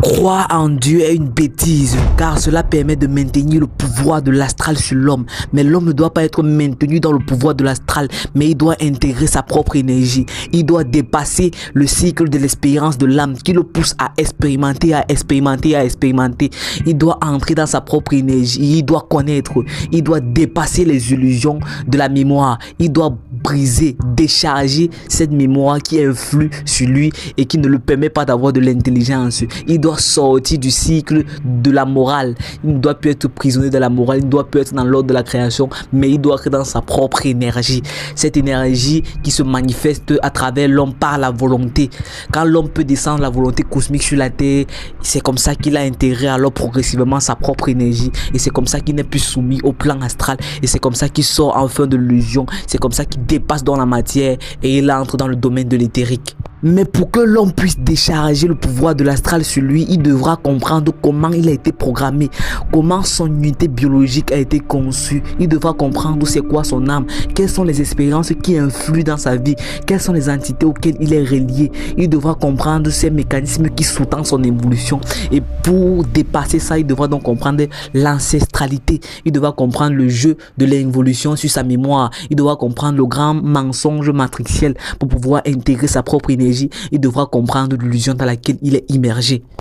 Croire en Dieu est une bêtise, car cela permet de maintenir le pouvoir de l'astral sur l'homme. Mais l'homme ne doit pas être maintenu dans le pouvoir de l'astral, mais il doit intégrer sa propre énergie. Il doit dépasser le cycle de l'expérience de l'âme qui le pousse à expérimenter, à expérimenter, à expérimenter. Il doit entrer dans sa propre énergie, il doit connaître, il doit dépasser les illusions de la mémoire. Il doit briser, décharger cette mémoire qui influe sur lui et qui ne le permet pas d'avoir de l'intelligence. Il doit sortir du cycle de la morale. Il ne doit plus être prisonnier de la morale, il ne doit plus être dans l'ordre de la création, mais il doit être dans sa propre énergie. Cette énergie qui se manifeste à travers l'homme par la volonté. Quand l'homme peut descendre la volonté cosmique sur la terre, c'est comme ça qu'il a intégré alors progressivement sa propre énergie. Et c'est comme ça qu'il n'est plus soumis au plan astral. Et c'est comme ça qu'il sort enfin de l'illusion. C'est comme ça qu'il dépasse dans la matière et il entre dans le domaine de l'éthérique. Mais pour que l'homme puisse décharger le pouvoir de l'astral sur lui, il devra comprendre comment il a été programmé, comment son unité biologique a été conçue. Il devra comprendre c'est quoi son âme, quelles sont les expériences qui influent dans sa vie, quelles sont les entités auxquelles il est relié. Il devra comprendre ces mécanismes qui sous-tendent son évolution. Et pour dépasser ça, il devra donc comprendre l'ancestralité. Il devra comprendre le jeu de l'évolution sur sa mémoire. Il devra comprendre le grand mensonge matriciel pour pouvoir intégrer sa propre énergie. Il devra comprendre l'illusion dans laquelle il est immergé.